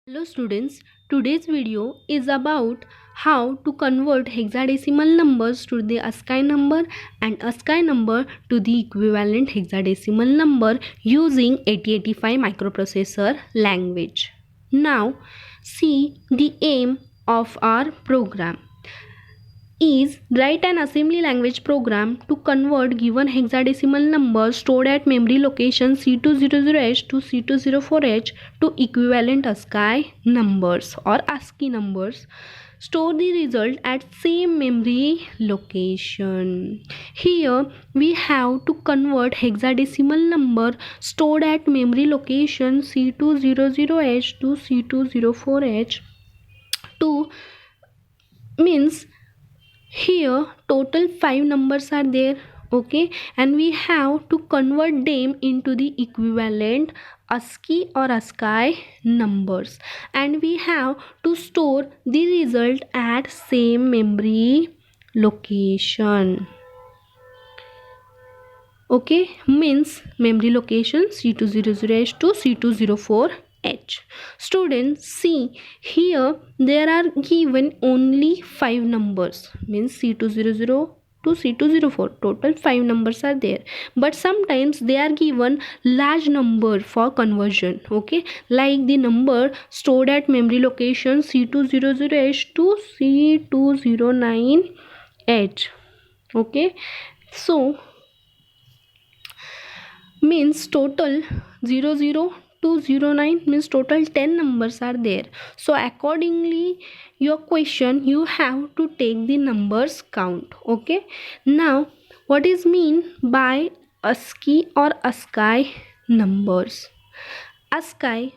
Hello students, today's video is about how to convert hexadecimal numbers to the ASCII number and ASCII number to the equivalent hexadecimal number using 8085 microprocessor language. Now see the aim of our program is write an assembly language program to convert given hexadecimal number stored at memory location C200H to C204H to equivalent ASCII numbers or ASCII numbers. Store the result at same memory location. Here we have to convert hexadecimal number stored at memory location C200H to C204H to means here total 5 numbers are there, okay, and we have to convert them into the equivalent ASCII or ASCII numbers, and we have to store the result at same memory location. Okay, means memory location C200H to C204H. Students, see here there are given only 5 numbers, means C200 to C204, total 5 numbers are there, but sometimes they are given large number for conversion, okay, like the number stored at memory location C200H to C209H, okay. So means total 00 to 09 means total 10 numbers are there, so accordingly your question you have to take the numbers count, okay. Now what is mean by ASCII or ASCII numbers? ASCII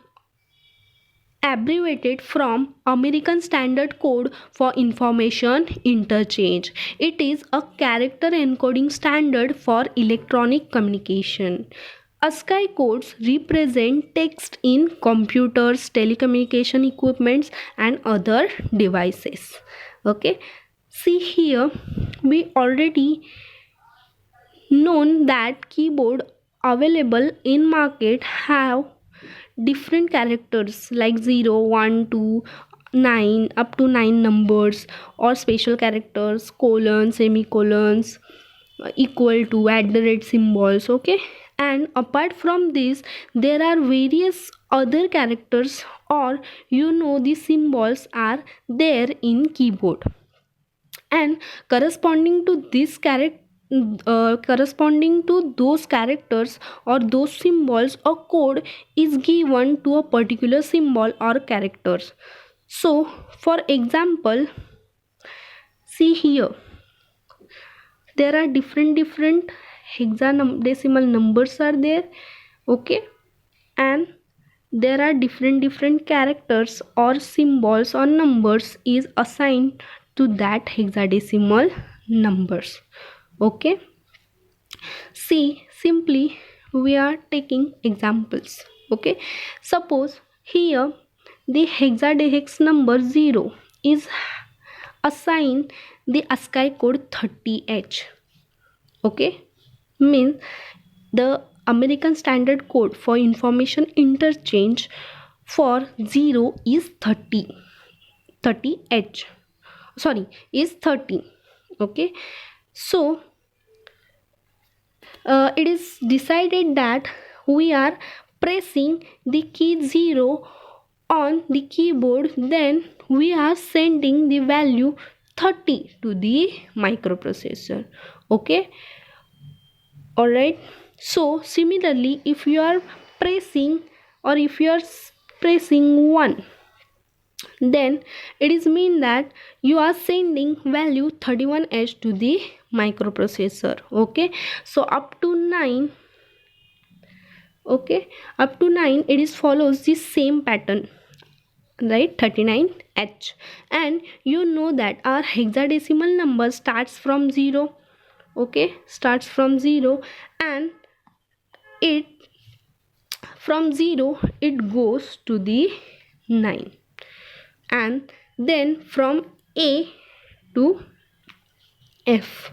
abbreviated from American Standard Code for Information Interchange. It is a character encoding standard for electronic communication. ASCII codes represent text in computers, telecommunication equipments, and other devices. Okay, see here we already known that keyboard available in market have different characters like 0, 1, 2, 9 up to 9 numbers, or special characters, colons, semicolons, equal to, at the rate symbols, okay. And apart from this there are various other characters, or the symbols are there in keyboard, and corresponding to this character corresponding to those characters or those symbols, a code is given to a particular symbol or characters. So for example, see here there are different hexadecimal numbers are there, okay, and there are different characters or symbols or numbers is assigned to that hexadecimal numbers, okay. See, simply we are taking examples, okay. Suppose here the hexadehex number 0 is assigned the ASCII code 30H, okay, means the American Standard Code for Information Interchange for 0 is 30H, sorry, is 30, okay. So it is decided that we are pressing the key 0 on the keyboard, then we are sending the value 30 to the microprocessor, okay. Alright, so similarly if you are pressing or if you are pressing 1, then it is mean that you are sending value 31H to the microprocessor, okay. So up to 9, okay, up to 9 it is follows the same pattern, right, 39H, and that our hexadecimal number starts from 0, okay, starts from 0, and it from 0 it goes to the 9, and then from A to F,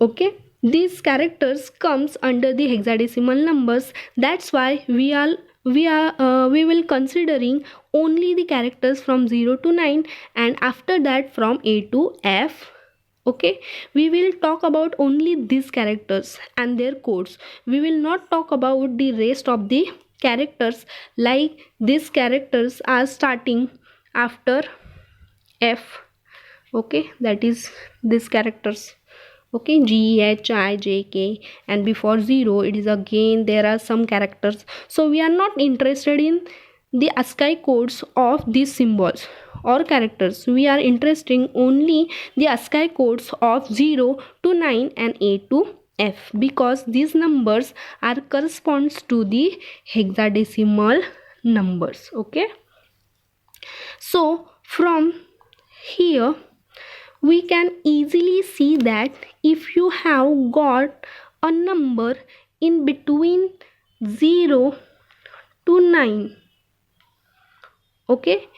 okay. These characters comes under the hexadecimal numbers, that's why we are we will considering only the characters from 0 to 9, and after that from A to F. Okay, we will talk about only these characters and their codes. We will not talk about the rest of the characters, like these characters are starting after F. Okay, that is these characters. Okay, G, H, I, J, K, and before 0 it is again there are some characters. So we are not interested in the ASCII codes of these symbols or characters. We are interested in only the ASCII codes of 0 to 9 and A to F, because these numbers are corresponds to the hexadecimal numbers. Okay, so from here we can easily see that if you have got a number in between 0 to 9, okay,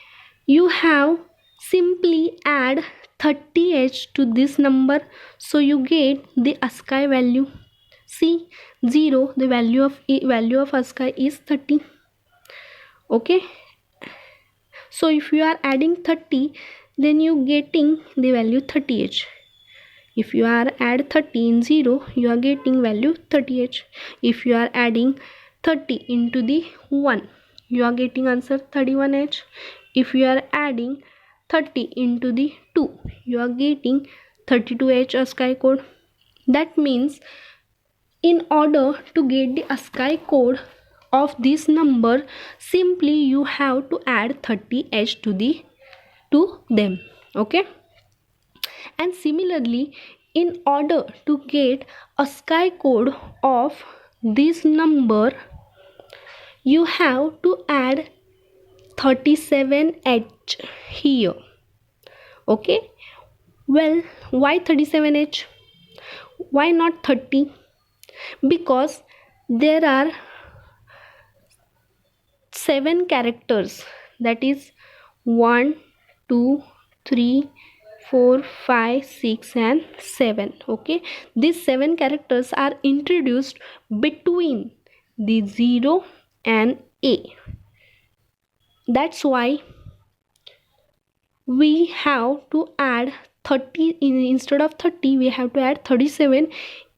you have simply add 30h to this number, so you get the ASCII value. See, 0, the value of ASCII is 30. Okay, so if you are adding 30, then you getting the value 30h. If you are add 30 in 0, you are getting value 30h. If you are adding 30 into the 1, you are getting answer 31h. If you are adding 30 into the 2, you are getting 32h ASCII code. That means in order to get the ASCII code of this number, simply you have to add 30h to them. Okay, and similarly, in order to get ASCII code of this number, you have to add 37h here. Okay, well, why 37h? Why not 30? Because there are 7 characters, that is 1, 2, 3, 4, 5, 6 and 7. Okay, these 7 characters are introduced between the 0 and A. That's why we have to add 30 instead of 30, we have to add 37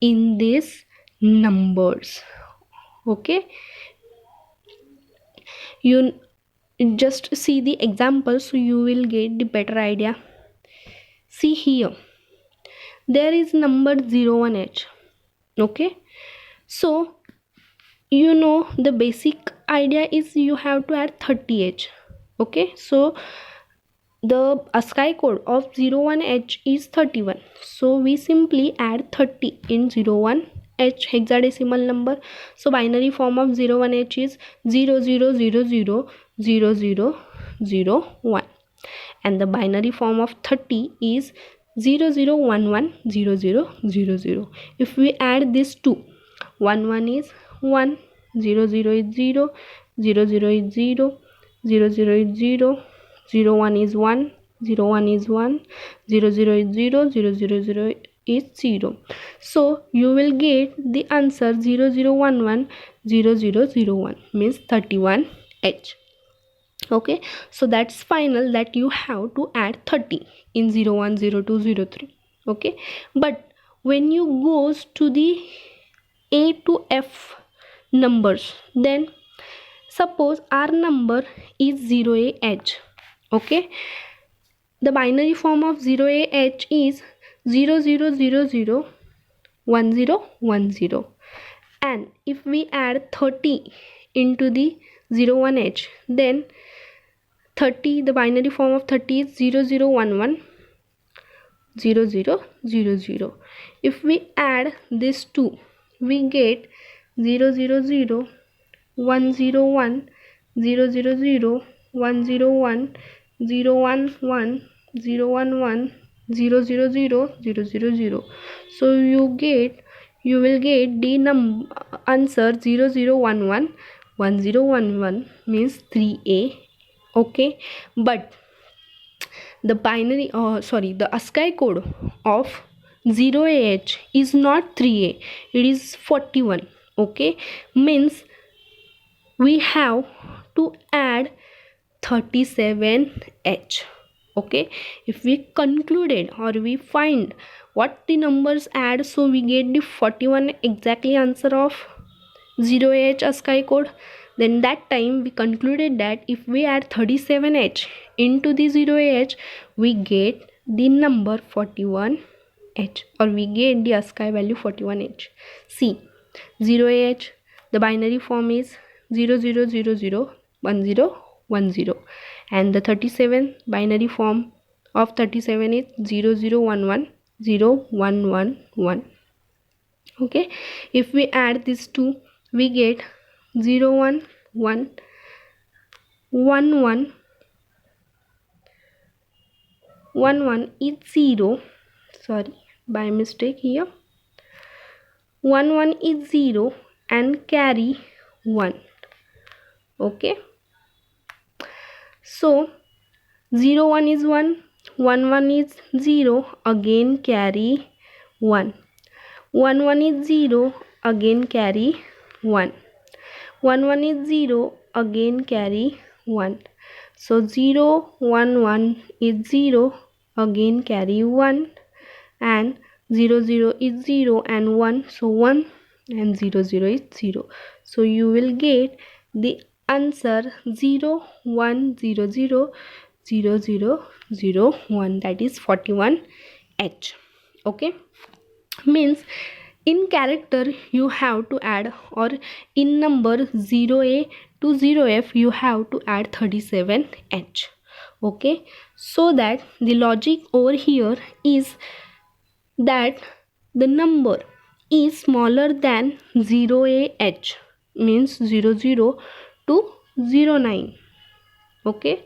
in these numbers. Okay, you just see the example so you will get the better idea. See here, there is number 01h. Okay, so you know the basic idea is you have to add 30h. Okay, so the ASCII code of 01h is 31, so we simply add 30 in 01h hexadecimal number. So binary form of 01h is 00000001, and the binary form of 30 is 00110000. If we add these two, 11 is 1, 00 is 0, 00 is 0, 00 is 0, 01 is 1, 01 is 1, 00 is 0, 000 is 0. So you will get the answer 00110001, means 31h. Okay, so that's final, that you have to add 30 in 01, 02, 03. Okay, but when you goes to the A to F numbers, then suppose our number is 0AH. Okay, the binary form of 0AH is 00001010, and if we add 30 into the 01h, then 30, the binary form of 30 is 00110000. If we add this 2, we get 000 101 000 101 011 011 000 so you will get the answer 0011 1011, means 3A. Okay, but the binary the ASCII code of 0AH is not 3A, it is 41. Okay, means we have to add 37h. Okay, if we concluded or we find what the numbers add, so we get the 41 exactly answer of 0h ASCII code. Then that time we concluded that if we add 37h into the 0h, we get the number 41h, or we get the ASCII value 41h. See, 0h, the binary form is 00001010, and the 37 binary form of 37 is 00110111. Okay, if we add these two, we get 01111 is 0. Sorry, by mistake here. 11 is 0 and carry 1. Okay, so 01 is 1, 11 is 0, again carry 1. 11 is 0, again carry 1. 11 is 0, again carry 1. So 011 is 0, again carry 1, and 00 is 0 and 1, so 1 and 00 is 0. So you will get the answer 01000001, that is 41h. Okay, means in character you have to add, or in number 0a to 0f you have to add 37h. Okay, so that the logic over here is that the number is smaller than 0ah, means 00 to 09. Okay,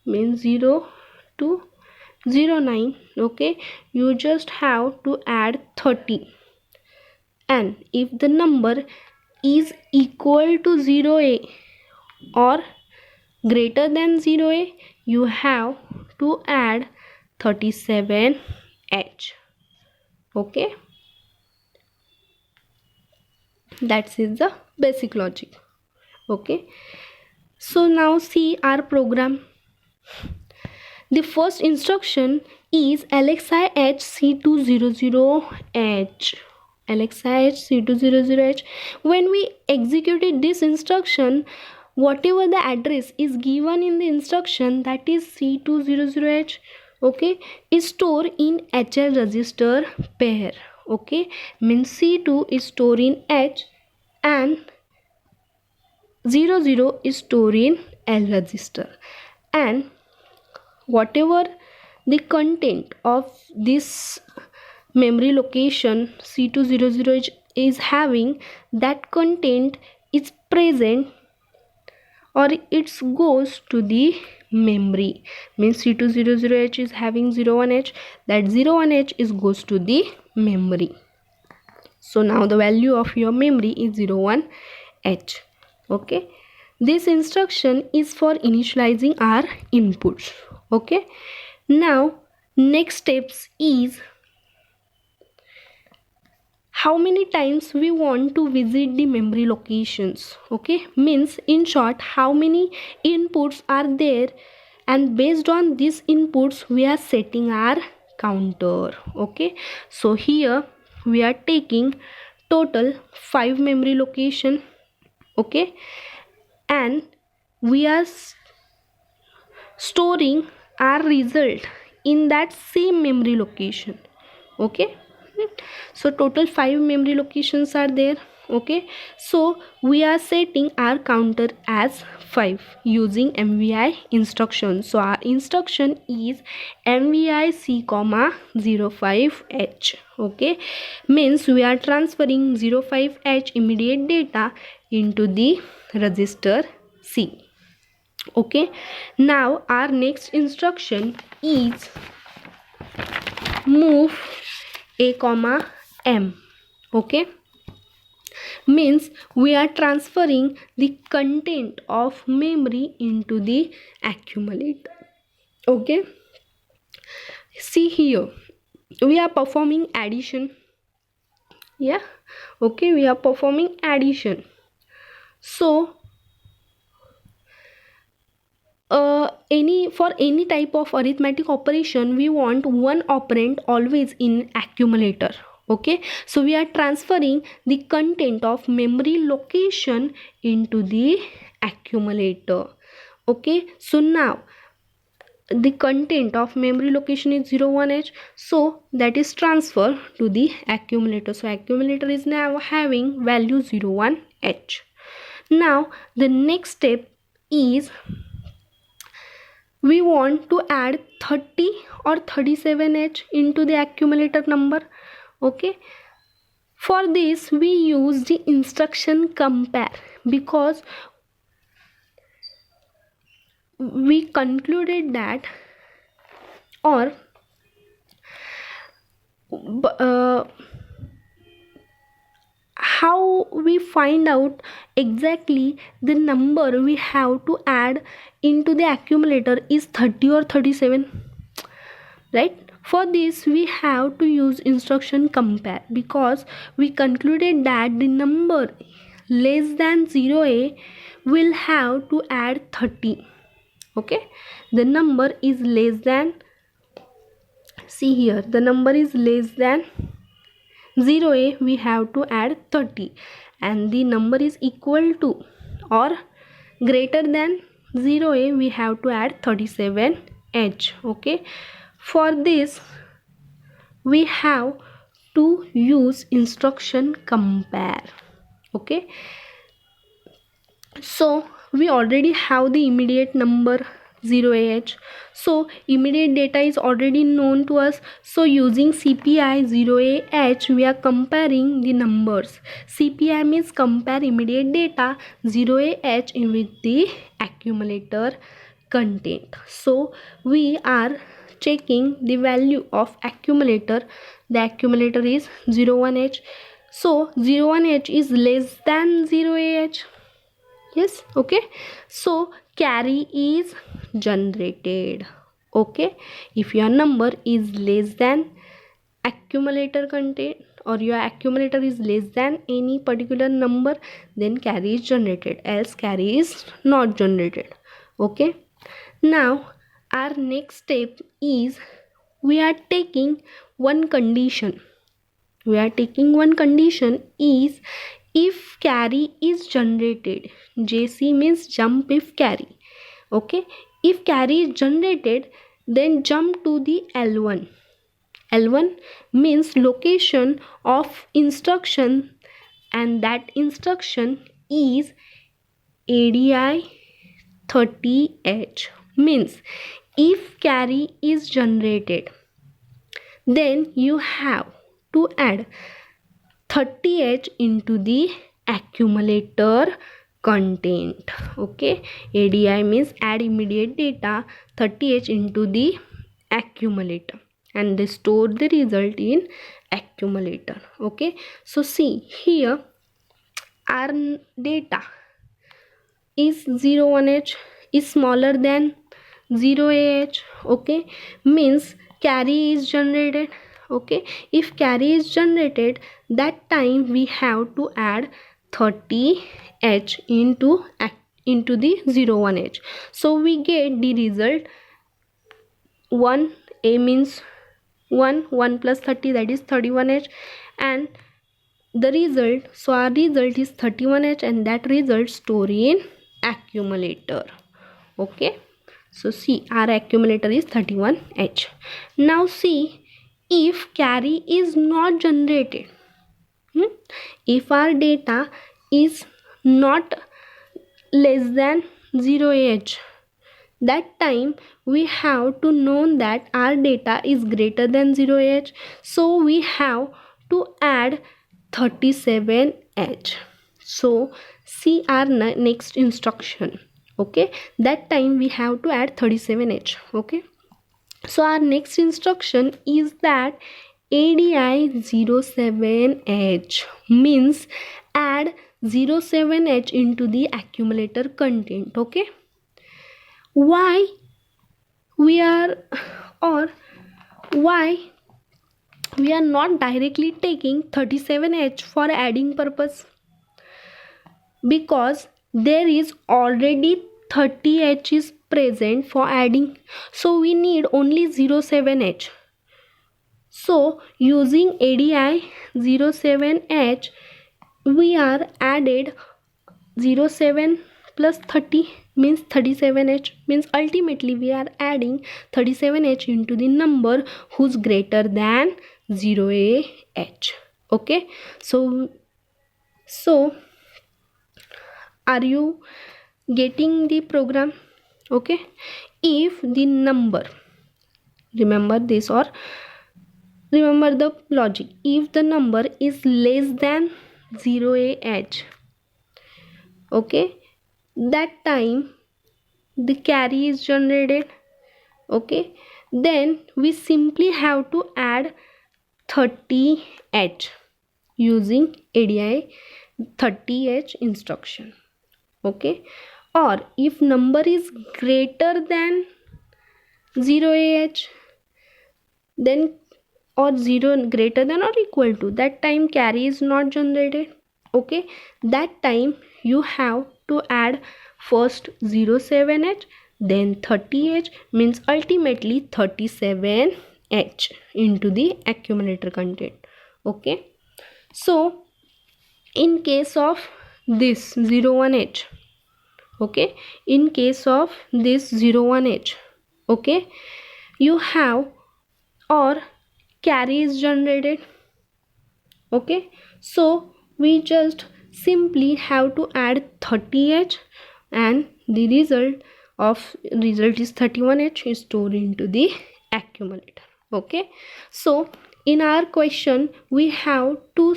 means 0 to 09. Okay, you just have to add 30, and if the number is equal to 0a or greater than 0a, you have to add 37h. Okay, that is the basic logic. Okay, so now see our program. The first instruction is LXI H C200H. LXI H C200H. When we executed this instruction, whatever the address is given in the instruction, that is C200H, okay, is stored in HL register pair. Okay, means C2 is stored in H and 00 is stored in L register, and whatever the content of this memory location C200H is having, that content is present or it goes to the memory. Means C200H is having 01H, that 01H is goes to the memory. So now the value of your memory is 01H. Okay, this instruction is for initializing our inputs. Okay, now next steps is how many times we want to visit the memory locations. Okay, means in short, how many inputs are there, and based on these inputs we are setting our counter. Okay, so here we are taking total 5 memory location. Okay, and we are storing our result in that same memory location. Okay, so total 5 memory locations are there. Okay, so we are setting our counter as 5 using MVI instruction. So our instruction is MVI C, 05H. Okay, means we are transferring 05H immediate data into the register C. Okay, now our next instruction is move A, M. Okay, means we are transferring the content of memory into the accumulator. Okay, see here we are performing addition. Yeah, okay, we are performing addition. So any type of arithmetic operation, we want one operand always in accumulator. Okay, so we are transferring the content of memory location into the accumulator. Okay, so now the content of memory location is 01H, so that is transferred to the accumulator. So accumulator is now having value 01H. Now the next step is we want to add 30 or 37H into the accumulator number. Okay, for this we use the instruction compare, because we concluded that, or how we find out exactly the number we have to add into the accumulator is 30 or 37, right? For this we have to use instruction compare, because we concluded that the number less than 0a will have to add 30. Okay, the number is less than, see here, the number is less than 0a, we have to add 30, and the number is equal to or greater than 0a, we have to add 37H. Okay, for this we have to use instruction compare. Okay, so we already have the immediate number 0AH, so immediate data is already known to us. So using CPI 0AH, we are comparing the numbers. CPI means compare immediate data, 0AH with the accumulator content. So we are checking the value of accumulator. The accumulator is 01H, so 01H is less than 0AH. Yes, okay, so carry is generated. Okay, if your number is less than accumulator content, or your accumulator is less than any particular number, then carry is generated, else carry is not generated. Okay, now our next step is we are taking one condition. We are taking one condition is if carry is generated. JC means jump if carry. Okay, if carry is generated, then jump to the L1. L1 means location of instruction, and that instruction is ADI 30H. Means if carry is generated, then you have to add 30H into the accumulator content. Okay, ADI means add immediate data, 30H into the accumulator, and they store the result in accumulator. Okay, so see here our data is 01H is smaller than 0AH. Okay, means carry is generated. Okay, if carry is generated, that time we have to add 30H into the 01H. So we get the result 1. A means 1 plus 30, that is 31H, and the result, so our result is 31H, and that result store in accumulator. Okay, so see our accumulator is 31H. Now see if carry is not generated, if our data is not less than 0AH, that time we have to know that our data is greater than 0AH, so we have to add 37H. So see our next instruction. Okay, that time we have to add 37H. Okay, so our next instruction is that ADI 07H, means add 07H into the accumulator content. Okay, why we are not directly taking 37H for adding purpose? Because there is already 30H is present for adding, so we need only 07H. So using ADI 07H, we are added 07 plus 30 means 37H, means ultimately we are adding 37H into the number who's greater than 0AH. Okay, so are you getting the program? Okay, if the number, remember this or remember the logic, if the number is less than 0AH, okay, that time the carry is generated. Okay, then we simply have to add 30H using ADI 30H instruction. Okay, or if number is greater than 0AH, then or 0 greater than or equal to, that time carry is not generated. Okay, that time you have to add first 07H, then 30H, means ultimately 37H into the accumulator content. Okay, so in case of this 01H, okay, in case of this 01H, okay, you have or carry is generated. Okay, so we just simply have to add 30H and the result is 31H is stored into the accumulator. Okay, so in our question we have two,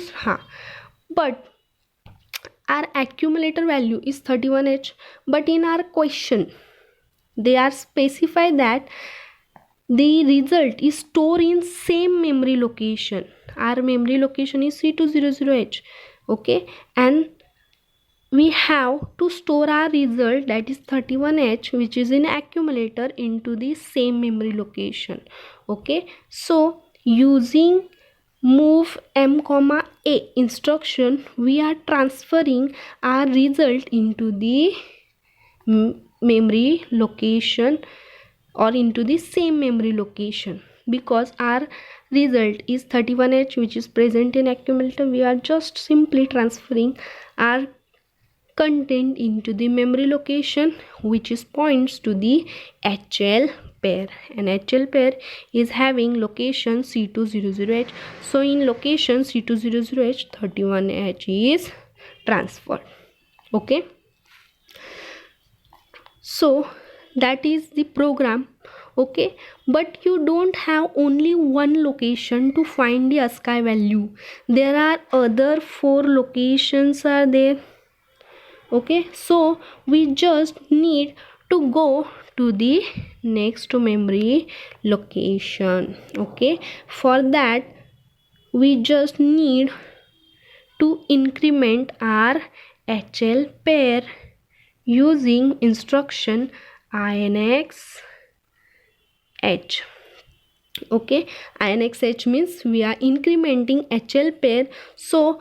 but our accumulator value is 31H, but in our question they are specified that the result is stored in same memory location. Our memory location is C200H. Okay, and we have to store our result, that is 31H, which is in accumulator, into the same memory location. Okay, so using move m comma a instruction, we are transferring our result into the memory location or into the same memory location. Because our result is 31H, which is present in accumulator, we are just simply transferring our content into the memory location, which is points to the HL pair, and HL pair is having location C200H. so in location C200H, 31H is transferred. Okay, so that is the program. Okay, but you don't have only one location to find the ASCII value, there are other 4 locations are there. Okay, so we just need to go to the next memory location. Okay, for that we just need to increment our HL pair using instruction INX H. Okay, INX H means we are incrementing HL pair, so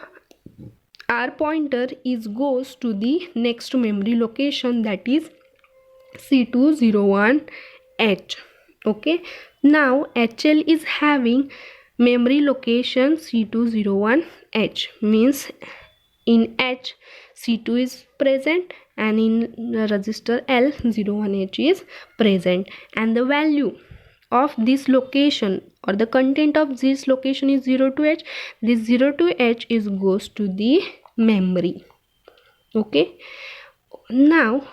our pointer is goes to the next memory location, that is C201H. Okay, now HL is having memory location C201H, means in H C2 is present and in register L 01H is present, and the value of this location or the content of this location is 02H. This 02H is goes to the memory. Okay, now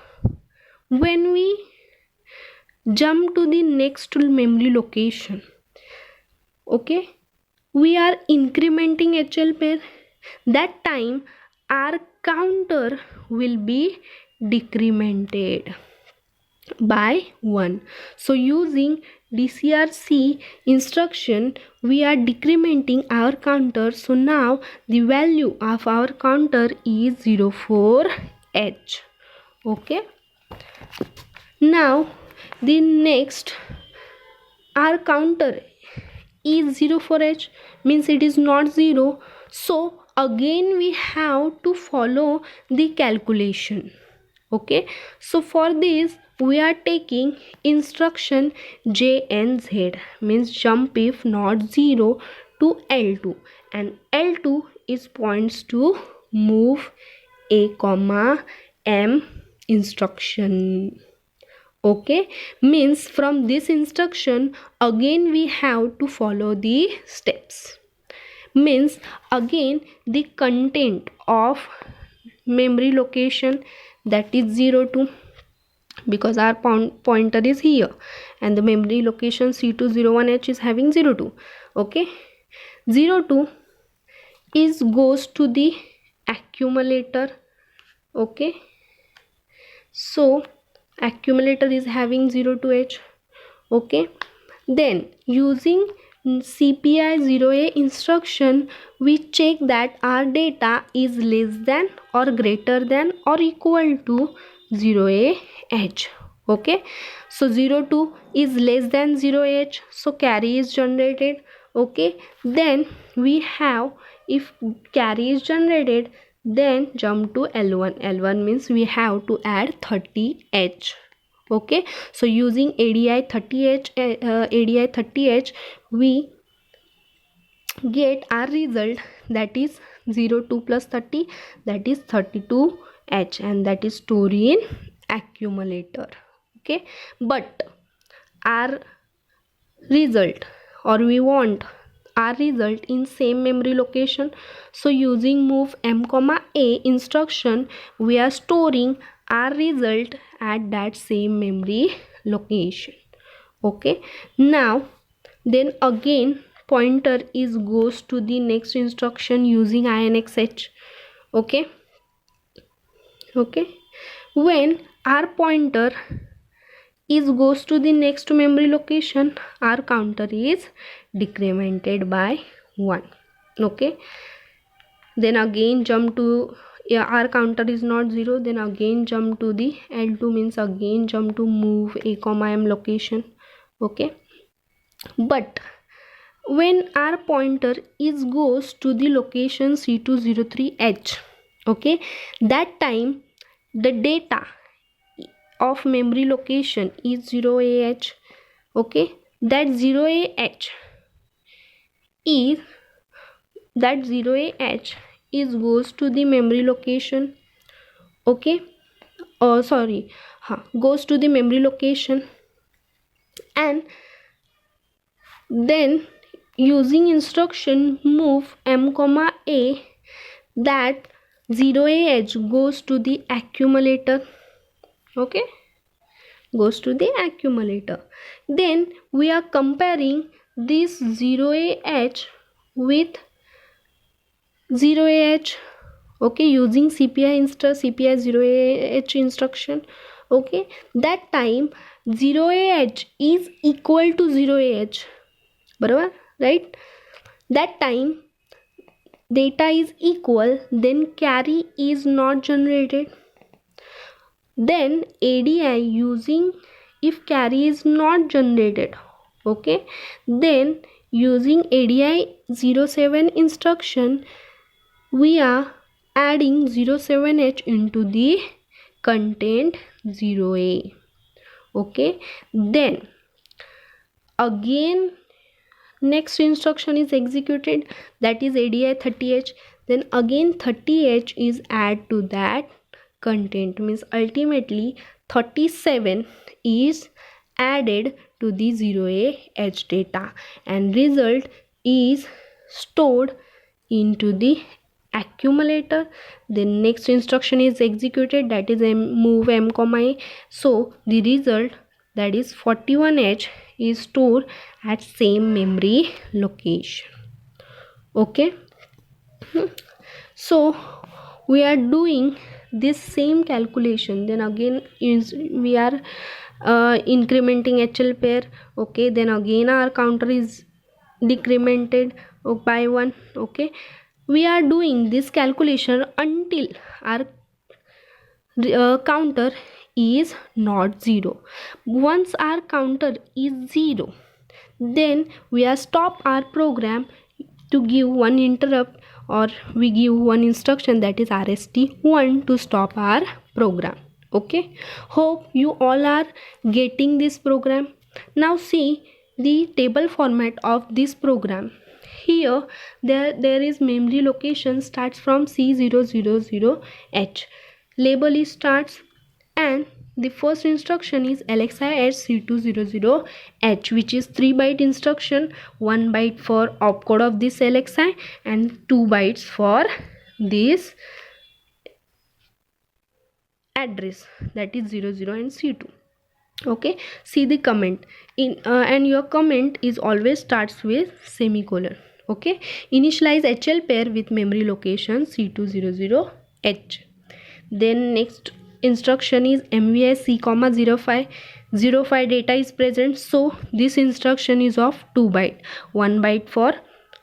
when we jump to the next memory location, okay, we are incrementing HL pair, that time our counter will be decremented by 1. So using DCRC instruction we are decrementing our counter, so now the value of our counter is 04H. Okay, now the next, our counter is 04H, means it is not 0, so again we have to follow the calculation. Okay, so for this we are taking instruction JNZ, means jump if not 0 to L2, and L2 is points to move A comma M instruction. Okay, means from this instruction again we have to follow the steps. Means again the content of memory location, that is 02, because our pointer is here, and the memory location C201H is having 02. Okay, 02 is goes to the accumulator. Okay, so accumulator is having 02H. Okay, then using CPI 0A instruction, we check that our data is less than or greater than or equal to 0AH. Okay, so 02 is less than 0H, so carry is generated. Okay, then we have, if carry is generated, then jump to L1. L1 means we have to add 30H. Okay, so using ADI 30H, we get our result, that is 02 plus 30, that is 32H, and that is stored in accumulator. Okay, but our result, or we want our result in same memory location, so using move M comma A instruction, we are storing our result at that same memory location. Okay, now then again pointer is goes to the next instruction using INXH. Okay, when our pointer is goes to the next memory location, our counter is decremented by 1. Okay, then again jump to, our counter is not 0, then again jump to the L2, means again jump to move A comma M location. Okay, but when our pointer is goes to the location C203H, okay, that time the data of memory location is 0AH. Okay, that 0AH is goes to the memory location. Okay, goes to the memory location, and then using instruction move M comma A, that 0AH goes to the accumulator. Okay, goes to the accumulator. Then we are comparing this 0AH with 0AH. Okay, using CPI 0AH instruction. Okay, that time 0AH is equal to 0AH, barabar, right? That time data is equal, then carry is not generated. Then ADI using, if carry is not generated, okay, then using ADI 07 instruction, we are adding 07H into the content 0A. Okay, then again next instruction is executed, that is ADI 30H, then again 30H is add to that content, means ultimately 37 is added to the 0AH data, and result is stored into the accumulator. The next instruction is executed, that is move M comma A, so the result, that is 41H, is stored at same memory location. Okay, so we are doing this same calculation, then again we are incrementing HL pair. Okay, then again our counter is decremented by 1. Okay, we are doing this calculation until our counter is not 0. Once our counter is 0, then we are stop our program to give one interrupt, or we give one instruction, that is RST1, to stop our program. Okay, hope you all are getting this program. Now see the table format of this program. Here there is memory location starts from C000H. Label is starts, and the first instruction is LXI at C200H, which is 3 byte instruction, 1 byte for opcode of this LXI and 2 bytes for this address, that is 00 and C2. Okay, see the comment in and your comment is always starts with semicolon. Okay, initialize HL pair with memory location C200H. Then next instruction is MVI C, 05. 05 data is present, so this instruction is of 2 byte, 1 byte for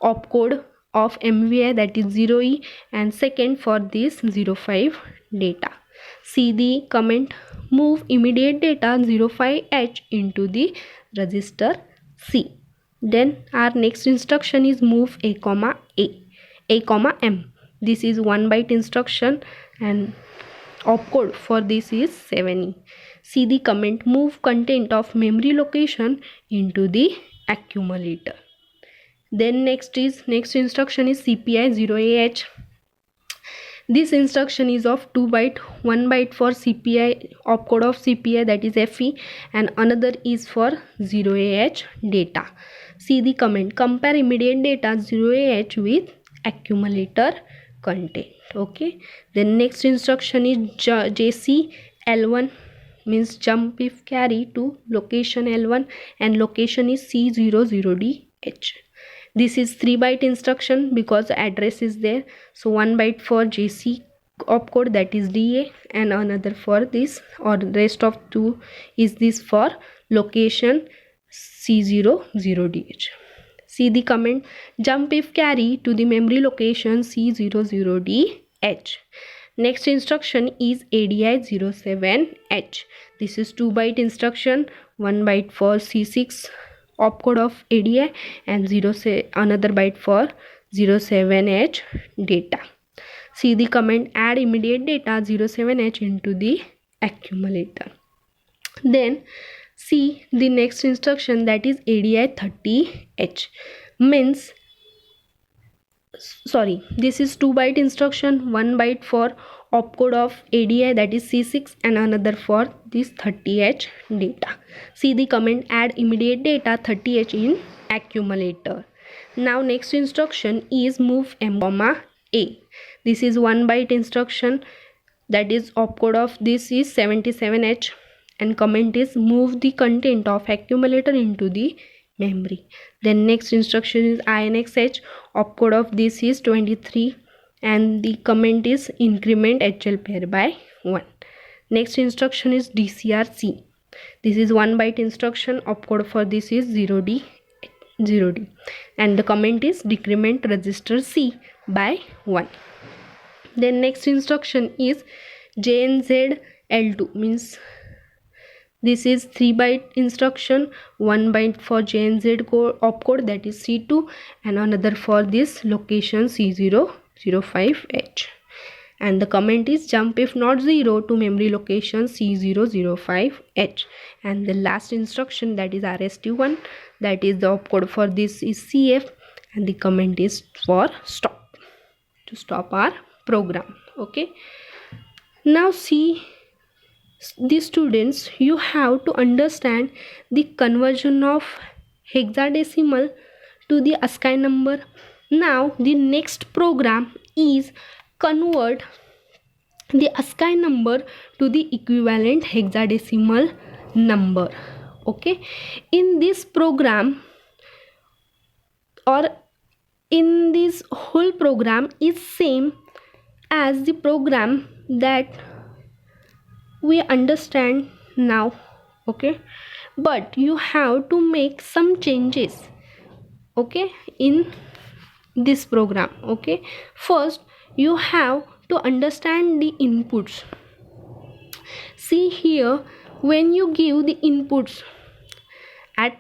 opcode of MVI, that is 0E, and second for this 05 data. See the comment, move immediate data 05H into the register C. Then our next instruction is move A, M. This is 1 byte instruction and opcode for this is 7E. See the comment, move content of memory location into the accumulator. Then next instruction is CPI 0AH. This instruction is of 2 byte, 1 byte for CPI, opcode of CPI, that is FE, and another is for 0AH data. See the comment, compare immediate data 0AH with accumulator content. Okay, then next instruction is JC L1, means jump if carry to location L1, and location is C00DH. This is 3 byte instruction because the address is there, so 1 byte for JC opcode, that is DA, and another for this, or rest of 2 is this for location C00DH. See the comment, jump if carry to the memory location C00DH. Next instruction is ADI 07H. This is 2 byte instruction, 1 byte for C6 opcode of ADI and another byte for 07H data. See the comment, add immediate data 07H into the accumulator. Then see the next instruction, that is ADI 30H, means this is 2 byte instruction, 1 byte for opcode of ADI, that is C6, and another for this 30H data. See the comment, add immediate data 30H in accumulator. Now next instruction is move M, A. This is 1 byte instruction, that is opcode of this is 77H, and comment is move the content of accumulator into the memory. Then next instruction is INXH, opcode of this is 23, and the comment is increment HL pair by 1. Next instruction is DCRC. This is 1 byte instruction, opcode for this is 0D, and the comment is decrement register C by 1. Then next instruction is JNZ L2, means this is 3 byte instruction, 1 byte for JNZ opcode, that is C2, and another for this location C005H. And the comment is jump if not 0 to memory location C005H. And the last instruction, that is RST1, that is the opcode for this is CF, and the comment is for stop, to stop our program. Okay, now see the students, you have to understand the conversion of hexadecimal to the ASCII number. Now the next program is convert the ASCII number to the equivalent hexadecimal number. Okay, in this program, or in this whole program, is same as the program that we understand now. Okay, but you have to make some changes, okay, in this program. Okay, first you have to understand the inputs. See here, when you give the inputs at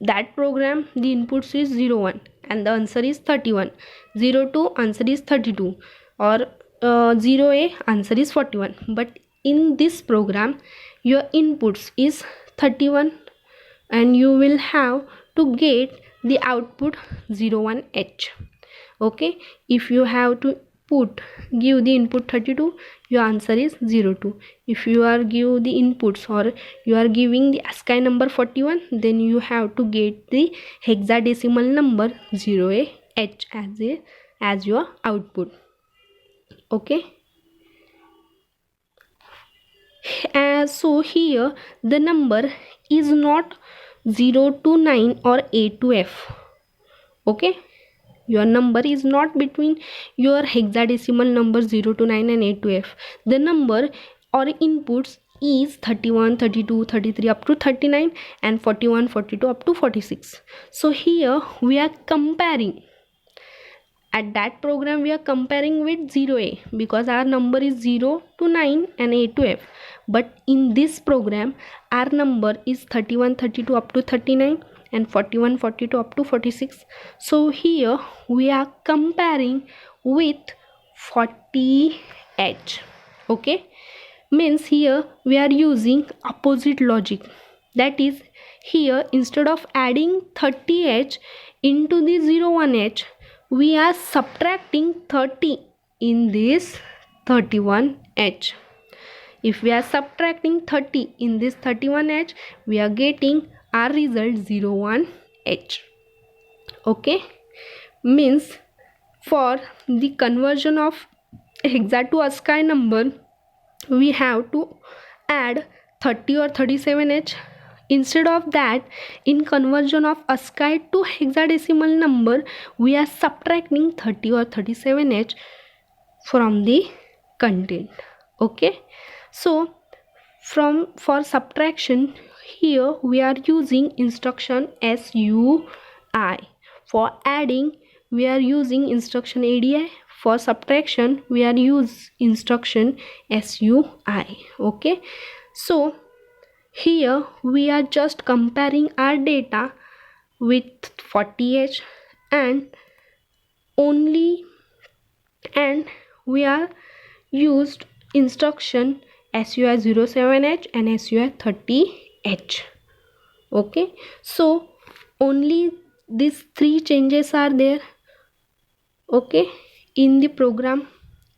that program, the inputs is 01 and the answer is 31, 02 answer is 32, or 0A answer is 41. But in this program your inputs is 31 and you will have to get the output 01H. Okay, if you have to give the input 32, your answer is 02. If you are give the inputs or you are giving the ASCII number 41, then you have to get the hexadecimal number 0H as your output. Okay, so here the number is not 0 to 9 or A to F. Okay, your number is not between your hexadecimal number 0 to 9 and A to F. The number or inputs is 31, 32, 33 up to 39 and 41, 42 up to 46. So here we are comparing. At that program we are comparing with 0A because our number is 0 to 9 and A to F. But in this program our number is 31, 32 up to 39 and 41, 42 up to 46. So here we are comparing with 40H. Okay, means here we are using opposite logic. That is, here instead of adding 30H into the 01H, we are subtracting 30 in this 31H. If we are subtracting 30 in this 31H, we are getting our result 01H. Okay, means for the conversion of hexa to ASCII number, we have to add 30 or 37H. Instead of that, in conversion of ASCII to hexadecimal number, we are subtracting 30 or 37H from the content. Okay, so for subtraction, here we are using instruction SUI. For adding, we are using instruction ADI. For subtraction, we are use instruction SUI. Okay, so here we are just comparing our data with 40H and we are used instruction SUI 07H and SUI 30H. Okay, so only these three changes are there. Okay, in the program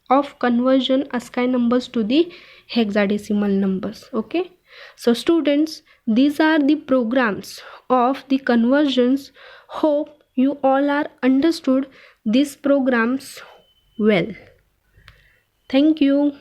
of conversion ASCII numbers to the hexadecimal numbers. Okay, so students, these are the programs of the conversions. Hope you all are understood these programs well. Thank you.